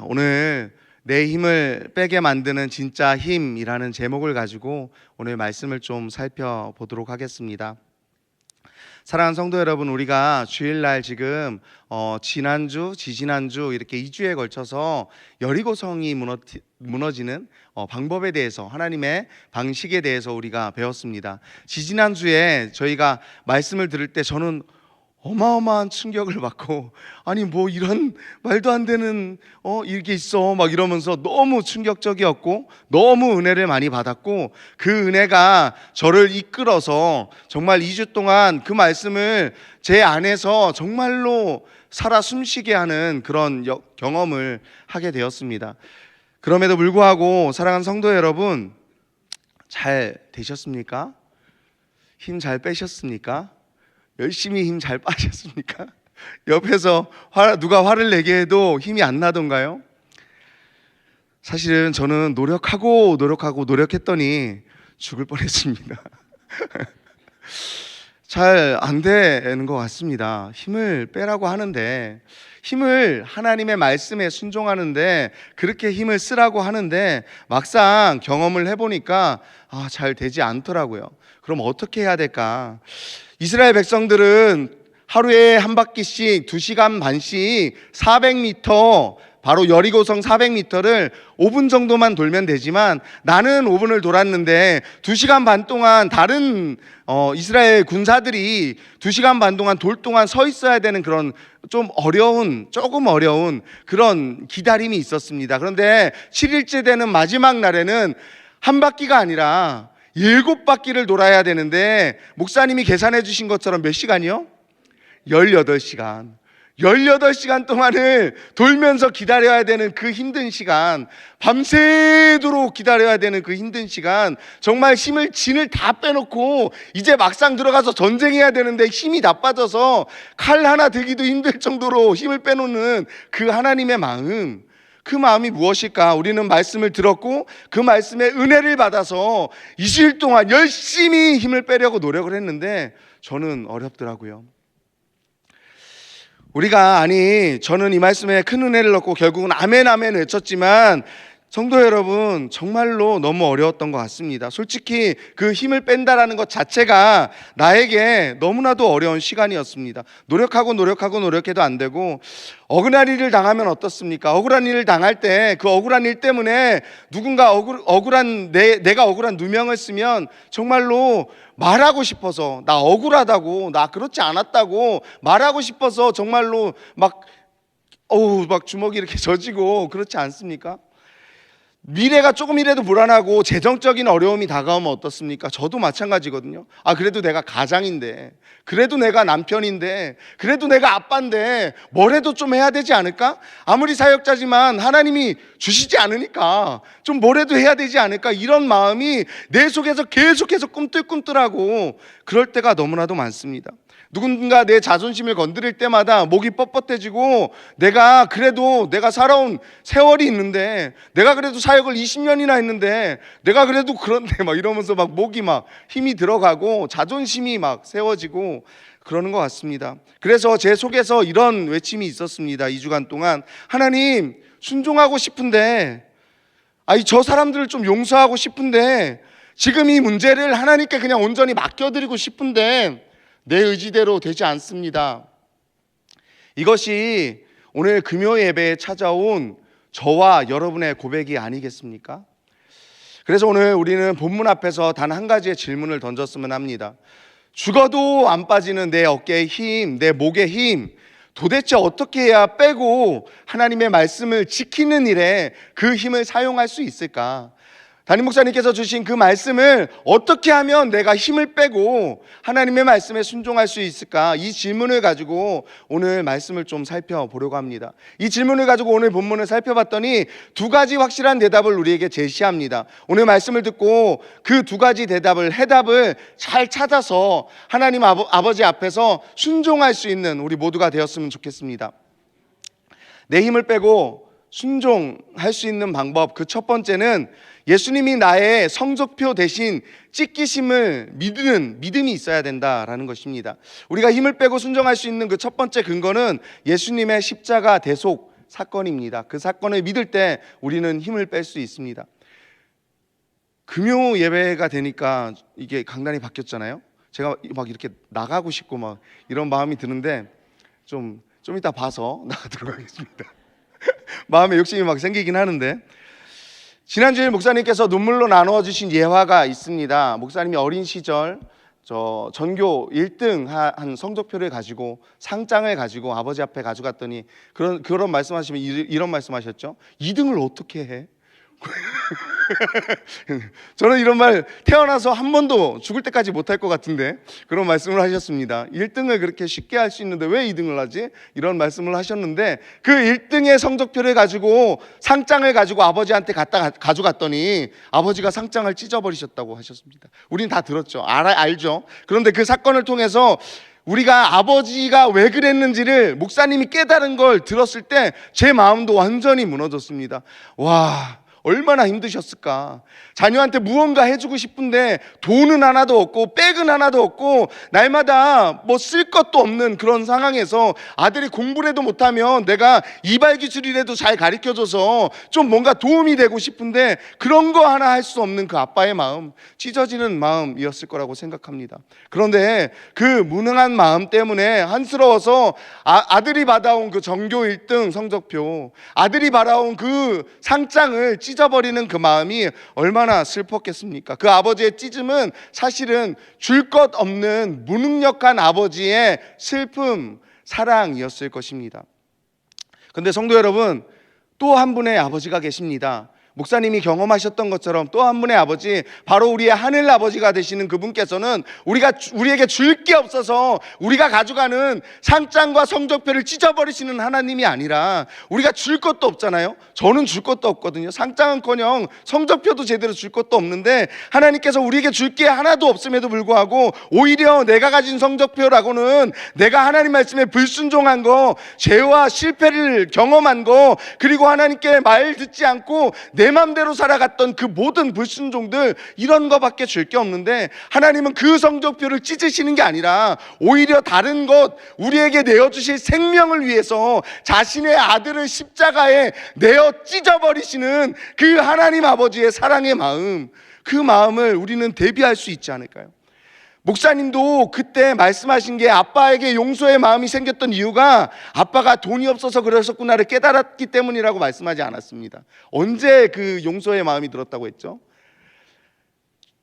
오늘 내 힘을 빼게 만드는 진짜 힘이라는 제목을 가지고 오늘 말씀을 좀 살펴보도록 하겠습니다. 사랑하는 성도 여러분, 우리가 주일날 지금 지난주, 지지난주 이렇게 2주에 걸쳐서 여리고성이 무너지는 방법에 대해서, 하나님의 방식에 대해서 우리가 배웠습니다. 지지난주에 저희가 말씀을 들을 때 저는 어마어마한 충격을 받고, 아니 뭐 이런 말도 안 되는 이게 있어 막 이러면서 너무 충격적이었고 너무 은혜를 많이 받았고, 그 은혜가 저를 이끌어서 정말 2주 동안 그 말씀을 제 안에서 정말로 살아 숨쉬게 하는 그런 경험을 하게 되었습니다. 그럼에도 불구하고 사랑하는 성도 여러분, 잘 되셨습니까? 힘 잘 빼셨습니까? 열심히 힘 잘 빠셨습니까? 옆에서 누가 화를 내게 해도 힘이 안 나던가요? 사실은 저는 노력했더니 죽을 뻔했습니다. 잘 안 되는 것 같습니다. 힘을 빼라고 하는데, 힘을 하나님의 말씀에 순종하는데, 그렇게 힘을 쓰라고 하는데 막상 경험을 해보니까 잘 되지 않더라고요. 그럼 어떻게 해야 될까? 이스라엘 백성들은 하루에 한 바퀴씩 2시간 반씩 400m, 바로 여리고성 400m를 5분 정도만 돌면 되지만, 나는 5분을 돌았는데 2시간 반 동안 다른 이스라엘 군사들이 2시간 반 동안 돌 동안 서 있어야 되는 그런 조금 어려운 그런 기다림이 있었습니다. 그런데 7일째 되는 마지막 날에는 한 바퀴가 아니라 7바퀴를 돌아야 되는데, 목사님이 계산해 주신 것처럼 몇 시간이요? 18시간. 18시간 동안을 돌면서 기다려야 되는 그 힘든 시간, 밤새도록 기다려야 되는 그 힘든 시간, 정말 진을 다 빼놓고 이제 막상 들어가서 전쟁해야 되는데 힘이 다 빠져서 칼 하나 들기도 힘들 정도로 힘을 빼놓는 그 하나님의 마음, 그 마음이 무엇일까? 우리는 말씀을 들었고 그 말씀의 은혜를 받아서 20일 동안 열심히 힘을 빼려고 노력을 했는데 저는 어렵더라고요. 저는 이 말씀에 큰 은혜를 얻고 결국은 아멘 아멘 외쳤지만, 성도 여러분, 정말로 너무 어려웠던 것 같습니다. 솔직히 그 힘을 뺀다라는 것 자체가 나에게 너무나도 어려운 시간이었습니다. 노력해도 안 되고, 억울한 일을 당하면 어떻습니까? 억울한 일을 당할 때 그 억울한 일 때문에 누군가 내가 억울한 누명을 쓰면 정말로 말하고 싶어서, 나 억울하다고, 나 그렇지 않았다고 말하고 싶어서 정말로 막 주먹이 이렇게 젖이고 그렇지 않습니까? 미래가 조금이라도 불안하고 재정적인 어려움이 다가오면 어떻습니까? 저도 마찬가지거든요. 그래도 내가 가장인데, 그래도 내가 남편인데, 그래도 내가 아빠인데 뭘 해도 좀 해야 되지 않을까? 아무리 사역자지만 하나님이 주시지 않으니까 좀 뭐라도 해야 되지 않을까? 이런 마음이 내 속에서 계속해서 꿈틀꿈틀하고 그럴 때가 너무나도 많습니다. 누군가 내 자존심을 건드릴 때마다 목이 뻣뻣해지고, 내가 살아온 세월이 있는데, 내가 그래도 사역을 20년이나 했는데, 내가 그래도 그런데 막 이러면서 막 목이 막 힘이 들어가고 자존심이 막 세워지고 그러는 것 같습니다. 그래서 제 속에서 이런 외침이 있었습니다. 2주간 동안 하나님, 순종하고 싶은데, 저 사람들을 좀 용서하고 싶은데, 지금 이 문제를 하나님께 그냥 온전히 맡겨드리고 싶은데 내 의지대로 되지 않습니다. 이것이 오늘 금요 예배에 찾아온 저와 여러분의 고백이 아니겠습니까? 그래서 오늘 우리는 본문 앞에서 단 한 가지의 질문을 던졌으면 합니다. 죽어도 안 빠지는 내 어깨의 힘, 내 목의 힘, 도대체 어떻게 해야 빼고 하나님의 말씀을 지키는 일에 그 힘을 사용할 수 있을까? 담임 목사님께서 주신 그 말씀을 어떻게 하면 내가 힘을 빼고 하나님의 말씀에 순종할 수 있을까? 이 질문을 가지고 오늘 말씀을 좀 살펴보려고 합니다. 이 질문을 가지고 오늘 본문을 살펴봤더니 2가지 확실한 대답을 우리에게 제시합니다. 오늘 말씀을 듣고 그 2가지 해답을 잘 찾아서 하나님 아버지 앞에서 순종할 수 있는 우리 모두가 되었으면 좋겠습니다. 내 힘을 빼고 순종할 수 있는 방법, 그 첫 번째는 예수님이 나의 성적표 대신 찢기심을 믿는 믿음이 있어야 된다라는 것입니다. 우리가 힘을 빼고 순종할 수 있는 그 첫 번째 근거는 예수님의 십자가 대속 사건입니다. 그 사건을 믿을 때 우리는 힘을 뺄 수 있습니다. 금요 예배가 되니까 이게 강단이 바뀌었잖아요. 제가 막 이렇게 나가고 싶고 막 이런 마음이 드는데 좀 이따 봐서 나가도록 하겠습니다. 마음에 욕심이 막 생기긴 하는데, 지난주에 목사님께서 눈물로 나누어 주신 예화가 있습니다. 목사님이 어린 시절 전교 1등 한 성적표를 가지고 상장을 가지고 아버지 앞에 가져갔더니 그런 말씀하시면 이런 말씀하셨죠. 2등을 어떻게 해? 저는 이런 말 태어나서 한 번도 죽을 때까지 못할 것 같은데 그런 말씀을 하셨습니다. 1등을 그렇게 쉽게 할 수 있는데 왜 2등을 하지? 이런 말씀을 하셨는데, 그 1등의 성적표를 가지고 상장을 가지고 아버지한테 가져갔더니 아버지가 상장을 찢어버리셨다고 하셨습니다. 우린 다 들었죠. 알죠. 그런데 그 사건을 통해서 우리가 아버지가 왜 그랬는지를 목사님이 깨달은 걸 들었을 때 제 마음도 완전히 무너졌습니다. 와, 얼마나 힘드셨을까. 자녀한테 무언가 해주고 싶은데 돈은 하나도 없고 백은 하나도 없고 날마다 뭐 쓸 것도 없는 그런 상황에서 아들이 공부를 해도 못하면 내가 이발기술이라도 잘 가르쳐줘서 좀 뭔가 도움이 되고 싶은데 그런 거 하나 할 수 없는 그 아빠의 마음, 찢어지는 마음이었을 거라고 생각합니다. 그런데 그 무능한 마음 때문에 한스러워서 아들이 받아온 그 전교 1등 성적표, 아들이 받아온 그 상장을 찢어버리는 그 마음이 얼마나 슬펐겠습니까? 그 아버지의 찢음은 사실은 줄 것 없는 무능력한 아버지의 슬픔, 사랑이었을 것입니다. 그런데 성도 여러분, 또 한 분의 아버지가 계십니다. 목사님이 경험하셨던 것처럼 또 한 분의 아버지, 바로 우리의 하늘 아버지가 되시는 그분께서는 우리에게 줄 게 없어서 우리가 가져가는 상장과 성적표를 찢어버리시는 하나님이 아니라, 우리가 줄 것도 없잖아요. 저는 줄 것도 없거든요. 상장은커녕 성적표도 제대로 줄 것도 없는데 하나님께서 우리에게 줄 게 하나도 없음에도 불구하고 오히려 내가 가진 성적표라고는 내가 하나님 말씀에 불순종한 거, 죄와 실패를 경험한 거, 그리고 하나님께 말 듣지 않고 내 맘대로 살아갔던 그 모든 불순종들, 이런 거밖에 줄 게 없는데 하나님은 그 성적표를 찢으시는 게 아니라 오히려 다른 것, 우리에게 내어주실 생명을 위해서 자신의 아들을 십자가에 내어 찢어버리시는 그 하나님 아버지의 사랑의 마음, 그 마음을 우리는 대비할 수 있지 않을까요? 목사님도 그때 말씀하신 게 아빠에게 용서의 마음이 생겼던 이유가 아빠가 돈이 없어서 그러셨구나를 깨달았기 때문이라고 말씀하지 않았습니다. 언제 그 용서의 마음이 들었다고 했죠?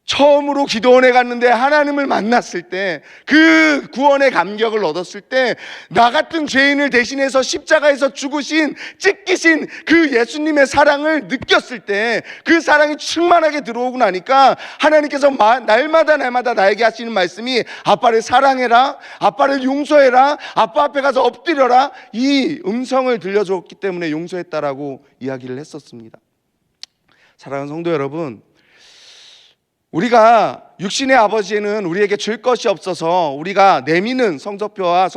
처음으로 기도원에 갔는데 하나님을 만났을 때, 그 구원의 감격을 얻었을 때, 나 같은 죄인을 대신해서 십자가에서 죽으신, 찢기신 그 예수님의 사랑을 느꼈을 때, 그 사랑이 충만하게 들어오고 나니까 하나님께서 날마다 나에게 하시는 말씀이 아빠를 사랑해라, 아빠를 용서해라, 아빠 앞에 가서 엎드려라, 이 음성을 들려줬기 때문에 용서했다라고 이야기를 했었습니다. 사랑하는 성도 여러분, 우리가 육신의 아버지는 우리에게 줄 것이 없어서 우리가 내미는 성적표와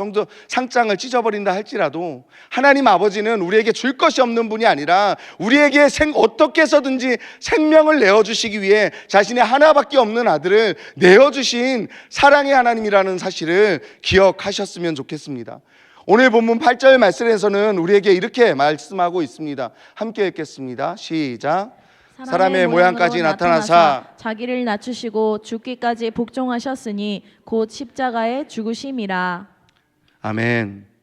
상장을 찢어버린다 할지라도, 하나님 아버지는 우리에게 줄 것이 없는 분이 아니라 우리에게 어떻게 해서든지 생명을 내어주시기 위해 자신의 하나밖에 없는 아들을 내어주신 사랑의 하나님이라는 사실을 기억하셨으면 좋겠습니다. 오늘 본문 8절 말씀에서는 우리에게 이렇게 말씀하고 있습니다. 함께 읽겠습니다. 시작. 사람의 모양까지 나타나사 자기를 낮추시고 죽기까지 복종하셨으니 곧 십자가에 죽으심이라. 아멘.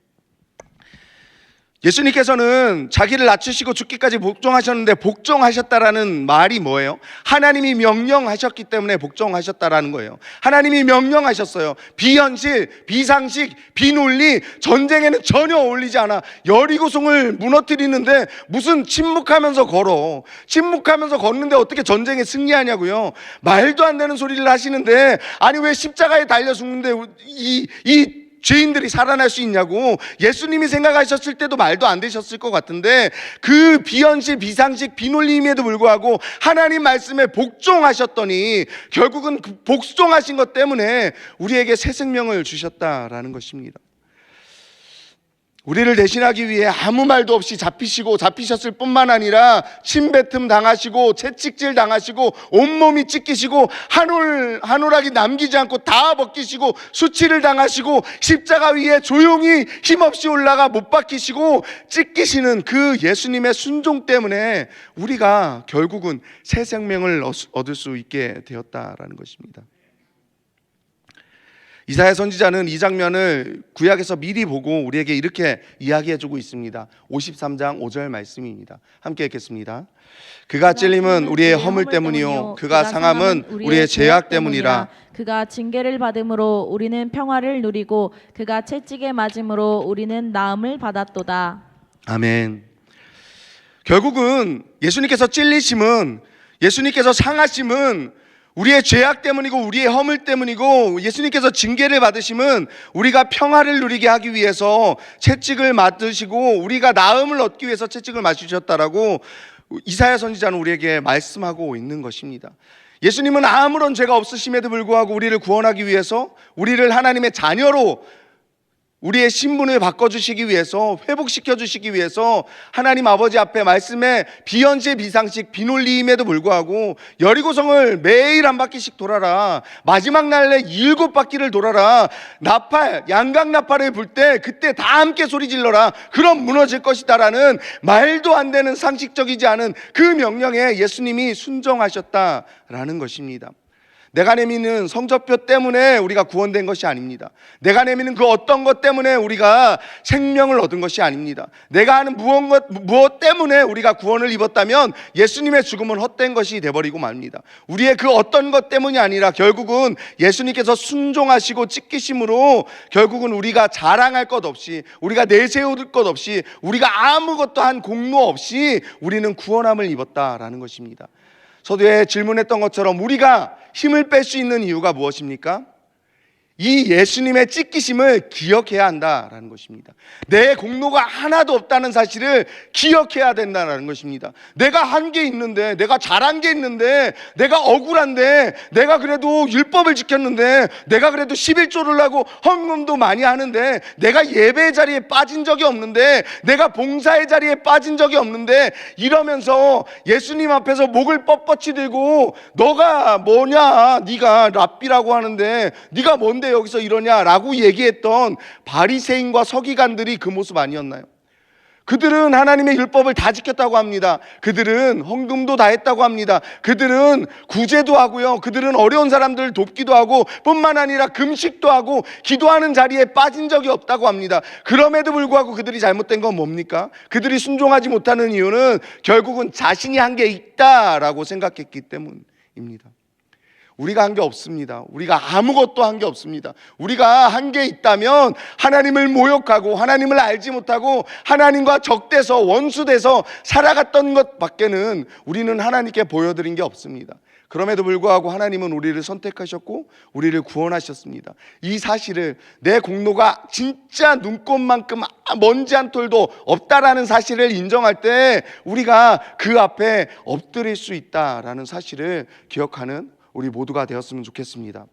예수님께서는 자기를 낮추시고 죽기까지 복종하셨는데, 복종하셨다라는 말이 뭐예요? 하나님이 명령하셨기 때문에 복종하셨다라는 거예요. 하나님이 명령하셨어요. 비현실, 비상식, 비논리, 전쟁에는 전혀 어울리지 않아. 여리고성을 무너뜨리는데 무슨 침묵하면서 걷는데 어떻게 전쟁에 승리하냐고요. 말도 안 되는 소리를 하시는데, 아니 왜 십자가에 달려 죽는데 이 죄인들이 살아날 수 있냐고 예수님이 생각하셨을 때도 말도 안 되셨을 것 같은데, 그 비현실, 비상식, 비논리임에도 불구하고 하나님 말씀에 복종하셨더니 결국은 그 복종하신 것 때문에 우리에게 새 생명을 주셨다라는 것입니다. 우리를 대신하기 위해 아무 말도 없이 잡히셨을 뿐만 아니라 침뱉음 당하시고 채찍질 당하시고 온몸이 찢기시고 한 올하기 남기지 않고 다 벗기시고 수치를 당하시고 십자가 위에 조용히 힘없이 올라가 못 박히시고 찢기시는 그 예수님의 순종 때문에 우리가 결국은 새 생명을 얻을 수 있게 되었다라는 것입니다. 이사야 선지자는 이 장면을 구약에서 미리 보고 우리에게 이렇게 이야기해주고 있습니다. 53장 5절 말씀입니다. 함께 읽겠습니다. 그가 찔림은 우리의 허물 때문이요 그가 상함은 우리의 죄악 때문이라. 그가 징계를 받음으로 우리는 평화를 누리고 그가 채찍에 맞음으로 우리는 나음을 받았도다. 아멘. 결국은 예수님께서 찔리심은, 예수님께서 상하심은 우리의 죄악 때문이고 우리의 허물 때문이고, 예수님께서 징계를 받으심은 우리가 평화를 누리게 하기 위해서 채찍을 맞으시고 우리가 나음을 얻기 위해서 채찍을 맞으셨다라고 이사야 선지자는 우리에게 말씀하고 있는 것입니다. 예수님은 아무런 죄가 없으심에도 불구하고 우리를 구원하기 위해서, 우리를 하나님의 자녀로 우리의 신분을 바꿔주시기 위해서, 회복시켜주시기 위해서 하나님 아버지 앞에 말씀에 비연체 비상식 비논리임에도 불구하고 여리고성을 매일 한 바퀴씩 돌아라, 마지막 날에 7바퀴를 돌아라, 나팔 양각 나팔을 불 때 그때 다 함께 소리 질러라, 그럼 무너질 것이다 라는 말도 안 되는 상식적이지 않은 그 명령에 예수님이 순종하셨다라는 것입니다. 내가 내미는 성적표 때문에 우리가 구원된 것이 아닙니다. 내가 내미는 그 어떤 것 때문에 우리가 생명을 얻은 것이 아닙니다. 내가 하는 무엇 때문에 우리가 구원을 입었다면 예수님의 죽음은 헛된 것이 되어버리고 맙니다. 우리의 그 어떤 것 때문이 아니라 결국은 예수님께서 순종하시고 찢기심으로 결국은 우리가 자랑할 것 없이, 우리가 내세울 것 없이, 우리가 아무것도 한 공로 없이 우리는 구원함을 입었다라는 것입니다. 서두에 질문했던 것처럼 우리가 힘을 뺄 수 있는 이유가 무엇입니까? 이 예수님의 찢기심을 기억해야 한다라는 것입니다. 내 공로가 하나도 없다는 사실을 기억해야 된다는 것입니다. 내가 한 게 있는데, 내가 잘한 게 있는데, 내가 억울한데, 내가 그래도 율법을 지켰는데, 내가 그래도 11조를 하고 헌금도 많이 하는데, 내가 예배의 자리에 빠진 적이 없는데, 내가 봉사의 자리에 빠진 적이 없는데, 이러면서 예수님 앞에서 목을 뻣뻣이 들고 너가 뭐냐, 네가 랍비라고 하는데 네가 뭔데 여기서 이러냐라고 얘기했던 바리새인과 서기관들이 그 모습 아니었나요? 그들은 하나님의 율법을 다 지켰다고 합니다. 그들은 헌금도 다 했다고 합니다. 그들은 구제도 하고요, 그들은 어려운 사람들을 돕기도 하고 뿐만 아니라 금식도 하고 기도하는 자리에 빠진 적이 없다고 합니다. 그럼에도 불구하고 그들이 잘못된 건 뭡니까? 그들이 순종하지 못하는 이유는 결국은 자신이 한 게 있다라고 생각했기 때문입니다. 우리가 한 게 없습니다. 우리가 아무것도 한 게 없습니다. 우리가 한 게 있다면 하나님을 모욕하고 하나님을 알지 못하고 하나님과 적대서 원수돼서 살아갔던 것 밖에는 우리는 하나님께 보여드린 게 없습니다. 그럼에도 불구하고 하나님은 우리를 선택하셨고 우리를 구원하셨습니다. 이 사실을, 내 공로가 진짜 눈꼽만큼 먼지 한 톨도 없다라는 사실을 인정할 때 우리가 그 앞에 엎드릴 수 있다라는 사실을 기억하는 우리 모두가 되었으면 좋겠습니다.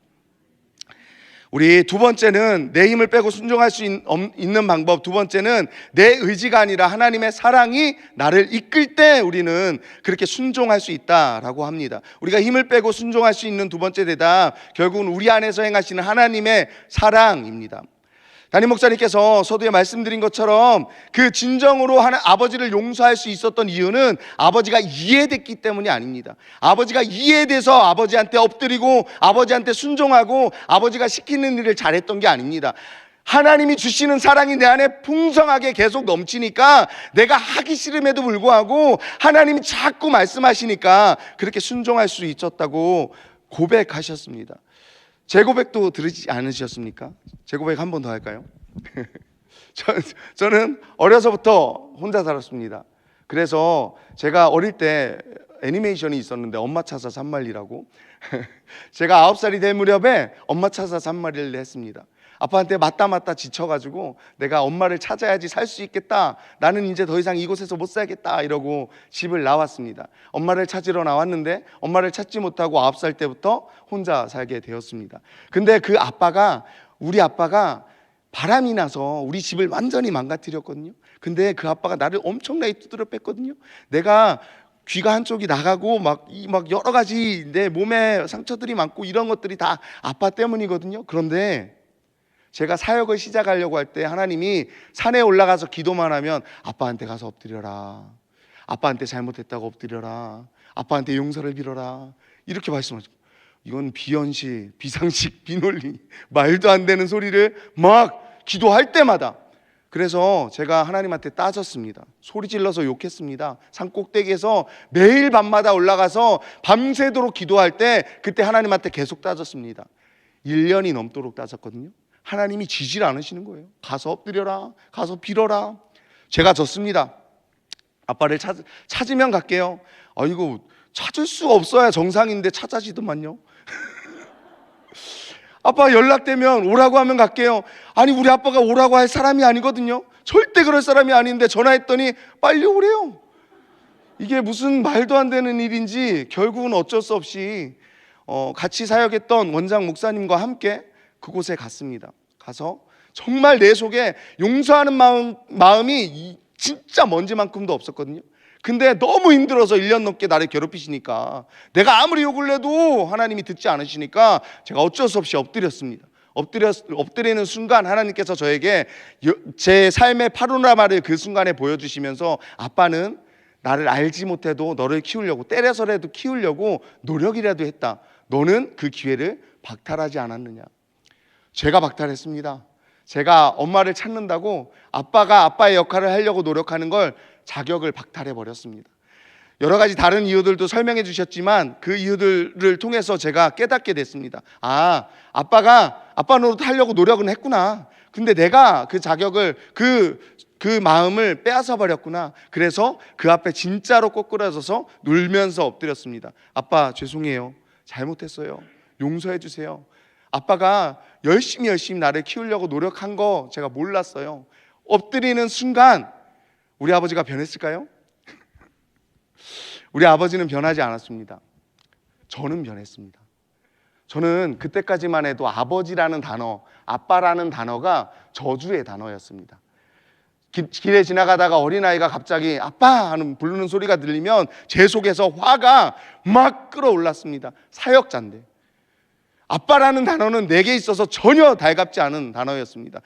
우리 두 번째는 내 힘을 빼고 순종할 수 있는 방법, 두 번째는 내 의지가 아니라 하나님의 사랑이 나를 이끌 때 우리는 그렇게 순종할 수 있다라고 합니다. 우리가 힘을 빼고 순종할 수 있는 두 번째 대답, 결국은 우리 안에서 행하시는 하나님의 사랑입니다. 담임 목사님께서 서두에 말씀드린 것처럼 그 진정으로 아버지를 용서할 수 있었던 이유는 아버지가 이해됐기 때문이 아닙니다. 아버지가 이해돼서 아버지한테 엎드리고 아버지한테 순종하고 아버지가 시키는 일을 잘했던 게 아닙니다. 하나님이 주시는 사랑이 내 안에 풍성하게 계속 넘치니까 내가 하기 싫음에도 불구하고 하나님이 자꾸 말씀하시니까 그렇게 순종할 수 있었다고 고백하셨습니다. 제 고백도 들으지 않으셨습니까? 제 고백 한 번 더 할까요? 저는 어려서부터 혼자 살았습니다. 그래서 제가 어릴 때 애니메이션이 있었는데 엄마 찾아 산말리라고 제가 9살이 될 무렵에 엄마 찾아 산말리를 했습니다. 아빠한테 맞다 지쳐가지고 내가 엄마를 찾아야지 살 수 있겠다, 나는 이제 더 이상 이곳에서 못 살겠다 이러고 집을 나왔습니다. 엄마를 찾으러 나왔는데 엄마를 찾지 못하고 9살 때부터 혼자 살게 되었습니다. 근데 그 아빠가, 우리 아빠가 바람이 나서 우리 집을 완전히 망가뜨렸거든요. 근데 그 아빠가 나를 엄청나게 두드려 팼거든요. 내가 귀가 한쪽이 나가고 막 여러 가지 내 몸에 상처들이 많고 이런 것들이 다 아빠 때문이거든요. 그런데 제가 사역을 시작하려고 할 때 하나님이 산에 올라가서 기도만 하면 아빠한테 가서 엎드려라, 아빠한테 잘못했다고 엎드려라, 아빠한테 용서를 빌어라, 이렇게 말씀하시고, 이건 비현실, 비상식, 비논리, 말도 안 되는 소리를 막 기도할 때마다. 그래서 제가 하나님한테 따졌습니다. 소리 질러서 욕했습니다. 산 꼭대기에서 매일 밤마다 올라가서 밤새도록 기도할 때 그때 하나님한테 계속 따졌습니다. 1년이 넘도록 따졌거든요. 하나님이 지질 않으시는 거예요. 가서 엎드려라, 가서 빌어라. 제가 졌습니다. 아빠를 찾으면 갈게요. 이거 찾을 수가 없어야 정상인데 찾아지더만요. 아빠 연락되면 오라고 하면 갈게요. 아니, 우리 아빠가 오라고 할 사람이 아니거든요. 절대 그럴 사람이 아닌데 전화했더니 빨리 오래요. 이게 무슨 말도 안 되는 일인지 결국은 어쩔 수 없이 같이 사역했던 원장 목사님과 함께 그곳에 갔습니다. 가서 정말 내 속에 용서하는 마음이 진짜 먼지만큼도 없었거든요. 근데 너무 힘들어서 1년 넘게 나를 괴롭히시니까, 내가 아무리 욕을 해도 하나님이 듣지 않으시니까 제가 어쩔 수 없이 엎드렸습니다. 엎드리는 순간 하나님께서 저에게 제 삶의 파노라마를 그 순간에 보여주시면서, 아빠는 나를 알지 못해도 너를 키우려고, 때려서라도 키우려고 노력이라도 했다. 너는 그 기회를 박탈하지 않았느냐. 제가 박탈했습니다. 제가 엄마를 찾는다고 아빠가 아빠의 역할을 하려고 노력하는 걸 자격을 박탈해 버렸습니다. 여러 가지 다른 이유들도 설명해 주셨지만 그 이유들을 통해서 제가 깨닫게 됐습니다. 아빠가 아빠 노릇 하려고 노력은 했구나. 근데 내가 그 자격을, 그 마음을 빼앗아 버렸구나. 그래서 그 앞에 진짜로 꼬꾸라져서 울면서 엎드렸습니다. 아빠 죄송해요. 잘못했어요. 용서해 주세요. 아빠가 열심히 나를 키우려고 노력한 거 제가 몰랐어요. 엎드리는 순간 우리 아버지가 변했을까요? 우리 아버지는 변하지 않았습니다. 저는 변했습니다. 저는 그때까지만 해도 아버지라는 단어, 아빠라는 단어가 저주의 단어였습니다. 길에 지나가다가 어린아이가 갑자기 아빠 하는 부르는 소리가 들리면 제 속에서 화가 막 끌어올랐습니다. 사역자인데 아빠라는 단어는 내게 있어서 전혀 달갑지 않은 단어였습니다.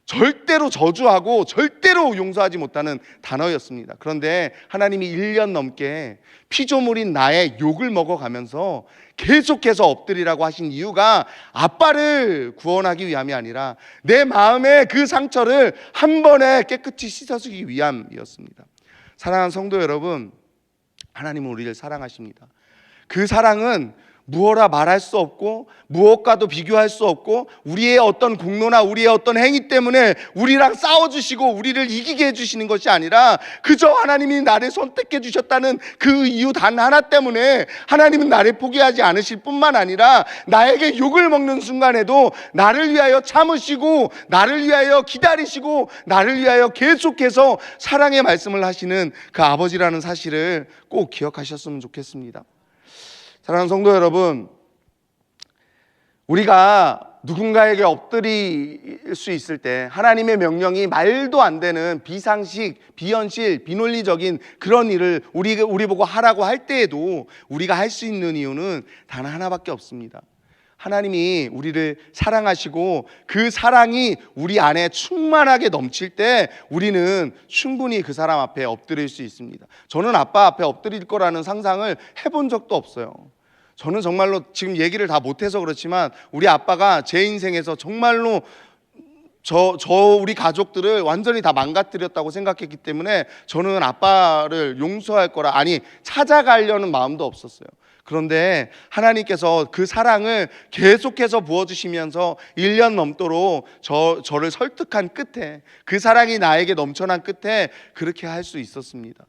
절대로 저주하고 절대로 용서하지 못하는 단어였습니다. 그런데 하나님이 1년 넘게 피조물인 나의 욕을 먹어가면서 계속해서 엎드리라고 하신 이유가 아빠를 구원하기 위함이 아니라 내 마음의 그 상처를 한 번에 깨끗이 씻어주기 위함이었습니다. 사랑하는 성도 여러분, 하나님은 우리를 사랑하십니다. 그 사랑은 무엇라 말할 수 없고 무엇과도 비교할 수 없고, 우리의 어떤 공로나 우리의 어떤 행위 때문에 우리랑 싸워주시고 우리를 이기게 해주시는 것이 아니라 그저 하나님이 나를 선택해 주셨다는 그 이유 단 하나 때문에 하나님은 나를 포기하지 않으실 뿐만 아니라 나에게 욕을 먹는 순간에도 나를 위하여 참으시고 나를 위하여 기다리시고 나를 위하여 계속해서 사랑의 말씀을 하시는 그 아버지라는 사실을 꼭 기억하셨으면 좋겠습니다. 사랑하는 성도 여러분, 우리가 누군가에게 엎드릴 수 있을 때 하나님의 명령이 말도 안 되는 비상식, 비현실, 비논리적인 그런 일을 우리 보고 하라고 할 때에도 우리가 할 수 있는 이유는 단 하나밖에 없습니다. 하나님이 우리를 사랑하시고 그 사랑이 우리 안에 충만하게 넘칠 때 우리는 충분히 그 사람 앞에 엎드릴 수 있습니다. 저는 아빠 앞에 엎드릴 거라는 상상을 해본 적도 없어요. 저는 정말로 지금 얘기를 다 못해서 그렇지만 우리 아빠가 제 인생에서 정말로 우리 가족들을 완전히 다 망가뜨렸다고 생각했기 때문에 저는 아빠를 용서할 거라, 찾아가려는 마음도 없었어요. 그런데 하나님께서 그 사랑을 계속해서 부어주시면서 1년 넘도록 저를 설득한 끝에, 그 사랑이 나에게 넘쳐난 끝에 그렇게 할 수 있었습니다.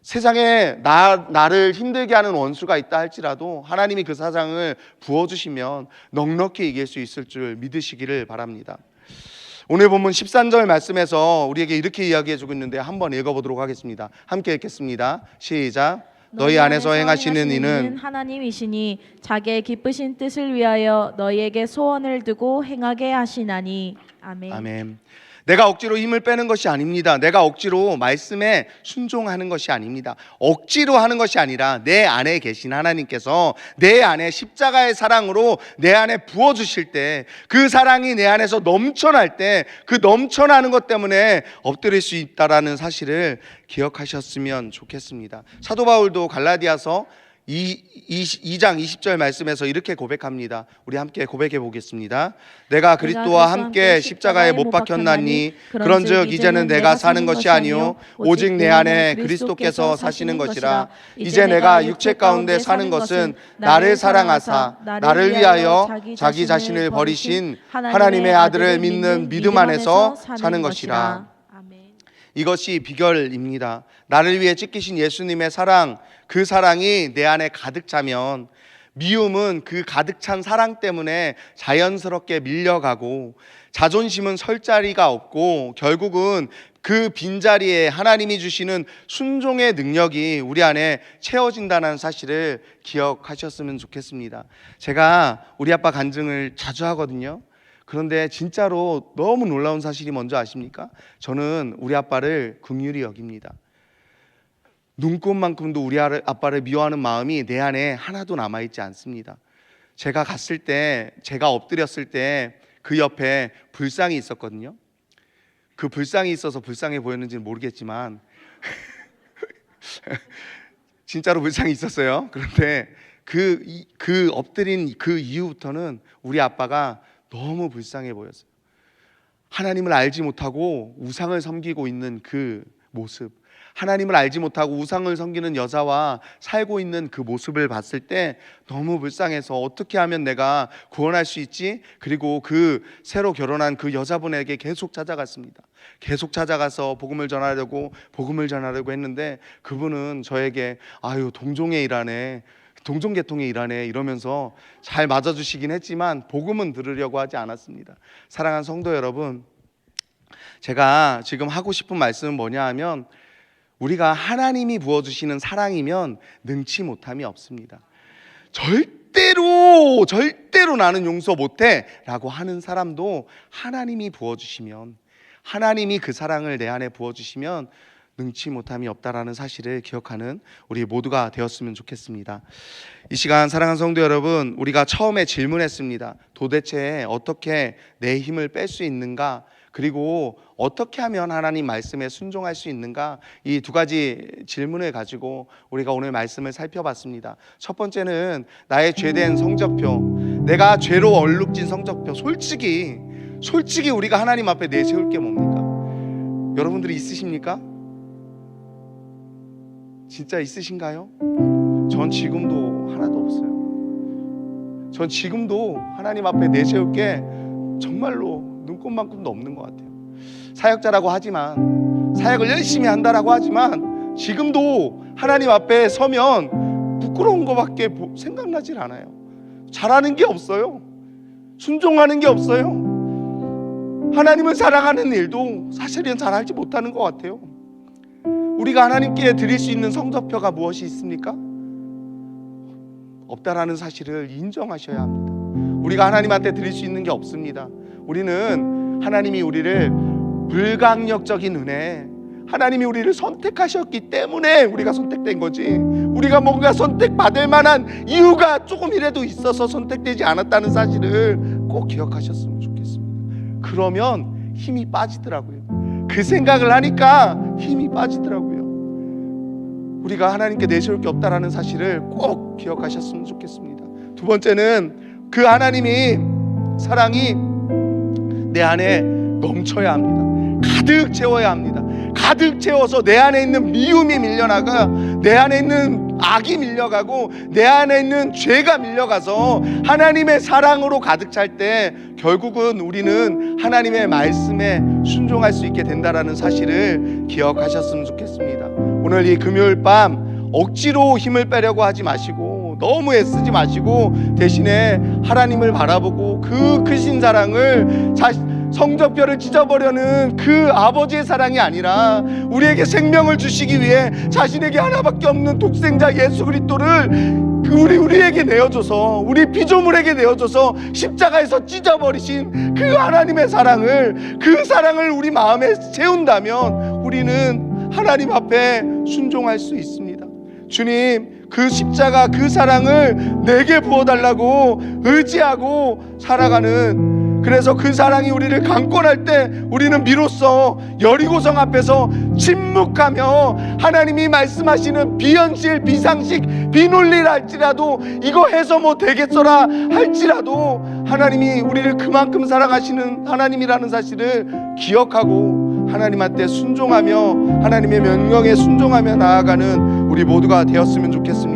세상에 나를 힘들게 하는 원수가 있다 할지라도 하나님이 그 사랑을 부어주시면 넉넉히 이길 수 있을 줄 믿으시기를 바랍니다. 오늘 본문 13절 말씀에서 우리에게 이렇게 이야기해 주고 있는데 한번 읽어보도록 하겠습니다. 함께 읽겠습니다. 시작. 너희 안에서 행하시는 이는 하나님이시니 자기의 기쁘신 뜻을 위하여 너희에게 소원을 두고 행하게 하시나니. 아멘. 아멘. 내가 억지로 힘을 빼는 것이 아닙니다. 내가 억지로 말씀에 순종하는 것이 아닙니다. 억지로 하는 것이 아니라 내 안에 계신 하나님께서 내 안에 십자가의 사랑으로 내 안에 부어주실 때, 그 사랑이 내 안에서 넘쳐날 때, 그 넘쳐나는 것 때문에 엎드릴 수 있다라는 사실을 기억하셨으면 좋겠습니다. 사도 바울도 갈라디아서 2장 20절 말씀에서 이렇게 고백합니다. 우리 함께 고백해 보겠습니다. 내가 그리스도와 함께 십자가에 못 박혔나니 그런즉 이제는 내가 사는 것이 아니요 오직 내 안에 그리스도께서 사시는 것이라. 이제 내가 육체 가운데 사는 것은 나를 사랑하사 나를 위하여 자기 자신을 버리신 하나님의 아들을 믿는 믿음 안에서 사는 것이라. 이것이 비결입니다. 나를 위해 찢기신 예수님의 사랑, 그 사랑이 내 안에 가득 차면 미움은 그 가득 찬 사랑 때문에 자연스럽게 밀려가고, 자존심은 설 자리가 없고, 결국은 그 빈자리에 하나님이 주시는 순종의 능력이 우리 안에 채워진다는 사실을 기억하셨으면 좋겠습니다. 제가 우리 아빠 간증을 자주 하거든요. 그런데 진짜로 너무 놀라운 사실이 뭔지 아십니까? 저는 우리 아빠를 긍휼히 여깁니다. 눈꽃만큼도 우리 아빠를 미워하는 마음이 내 안에 하나도 남아있지 않습니다. 제가 갔을 때, 제가 엎드렸을 때 그 옆에 불상이 있었거든요. 그 불상이 있어서 불쌍해 보였는지는 모르겠지만 진짜로 불상이 있었어요. 그런데 그 엎드린 그 이후부터는 우리 아빠가 너무 불쌍해 보였어요. 하나님을 알지 못하고 우상을 섬기고 있는 그 모습, 하나님을 알지 못하고 우상을 섬기는 여자와 살고 있는 그 모습을 봤을 때 너무 불쌍해서 어떻게 하면 내가 구원할 수 있지? 그리고 그 새로 결혼한 그 여자분에게 계속 찾아갔습니다. 계속 찾아가서 복음을 전하려고 했는데 그분은 저에게 아유 동종에 일하네, 동종계통에 일하네 이러면서 잘 맞아주시긴 했지만 복음은 들으려고 하지 않았습니다. 사랑하는 성도 여러분, 제가 지금 하고 싶은 말씀은 뭐냐 하면, 우리가 하나님이 부어주시는 사랑이면 능치 못함이 없습니다. 절대로 나는 용서 못해 라고 하는 사람도 하나님이 부어주시면, 하나님이 그 사랑을 내 안에 부어주시면 능치 못함이 없다라는 사실을 기억하는 우리 모두가 되었으면 좋겠습니다. 이 시간 사랑하는 성도 여러분, 우리가 처음에 질문했습니다. 도대체 어떻게 내 힘을 뺄 수 있는가? 그리고 어떻게 하면 하나님 말씀에 순종할 수 있는가? 이 두 가지 질문을 가지고 우리가 오늘 말씀을 살펴봤습니다. 첫 번째는 나의 죄된 성적표, 내가 죄로 얼룩진 성적표. 솔직히 우리가 하나님 앞에 내세울 게 뭡니까? 여러분들이 있으십니까? 진짜 있으신가요? 전 지금도 하나도 없어요. 전 지금도 하나님 앞에 내세울 게 정말로 눈꽃만큼도 없는 것 같아요. 사역자라고 하지만, 사역을 열심히 한다라고 하지만 지금도 하나님 앞에 서면 부끄러운 것밖에 생각나질 않아요. 잘하는 게 없어요. 순종하는 게 없어요. 하나님을 사랑하는 일도 사실은 잘하지 못하는 것 같아요. 우리가 하나님께 드릴 수 있는 성적표가 무엇이 있습니까? 없다라는 사실을 인정하셔야 합니다. 우리가 하나님한테 드릴 수 있는 게 없습니다. 우리는 하나님이 우리를 불강력적인 은혜, 하나님이 우리를 선택하셨기 때문에 우리가 선택된 거지, 우리가 뭔가 선택받을 만한 이유가 조금이라도 있어서 선택되지 않았다는 사실을 꼭 기억하셨으면 좋겠습니다. 그러면 힘이 빠지더라고요. 그 생각을 하니까 힘이 빠지더라고요. 우리가 하나님께 내세울 게 없다라는 사실을 꼭 기억하셨으면 좋겠습니다. 두 번째는 그 하나님이 사랑이 내 안에 넘쳐야 합니다. 가득 채워야 합니다. 가득 채워서 내 안에 있는 미움이 밀려나가, 내 안에 있는 악이 밀려가고, 내 안에 있는 죄가 밀려가서 하나님의 사랑으로 가득 찰 때 결국은 우리는 하나님의 말씀에 순종할 수 있게 된다라는 사실을 기억하셨으면 좋겠습니다. 오늘 이 금요일 밤 억지로 힘을 빼려고 하지 마시고, 너무 애쓰지 마시고, 대신에 하나님을 바라보고 그 크신 사랑을 성적표를 찢어버려는 그 아버지의 사랑이 아니라 우리에게 생명을 주시기 위해 자신에게 하나밖에 없는 독생자 예수 그리스도를 우리에게 내어줘서, 우리 피조물에게 내어줘서 십자가에서 찢어버리신 그 하나님의 사랑을, 그 사랑을 우리 마음에 세운다면 우리는 하나님 앞에 순종할 수 있습니다. 주님, 그 십자가, 그 사랑을 내게 부어달라고 의지하고 살아가는, 그래서 그 사랑이 우리를 강권할 때 우리는 비로소 여리고성 앞에서 침묵하며 하나님이 말씀하시는 비현실, 비상식, 비논리라 할지라도, 이거 해서 뭐 되겠어라 할지라도 하나님이 우리를 그만큼 사랑하시는 하나님이라는 사실을 기억하고 하나님한테 순종하며, 하나님의 명령에 순종하며 나아가는 우리 모두가 되었으면 좋겠습니다.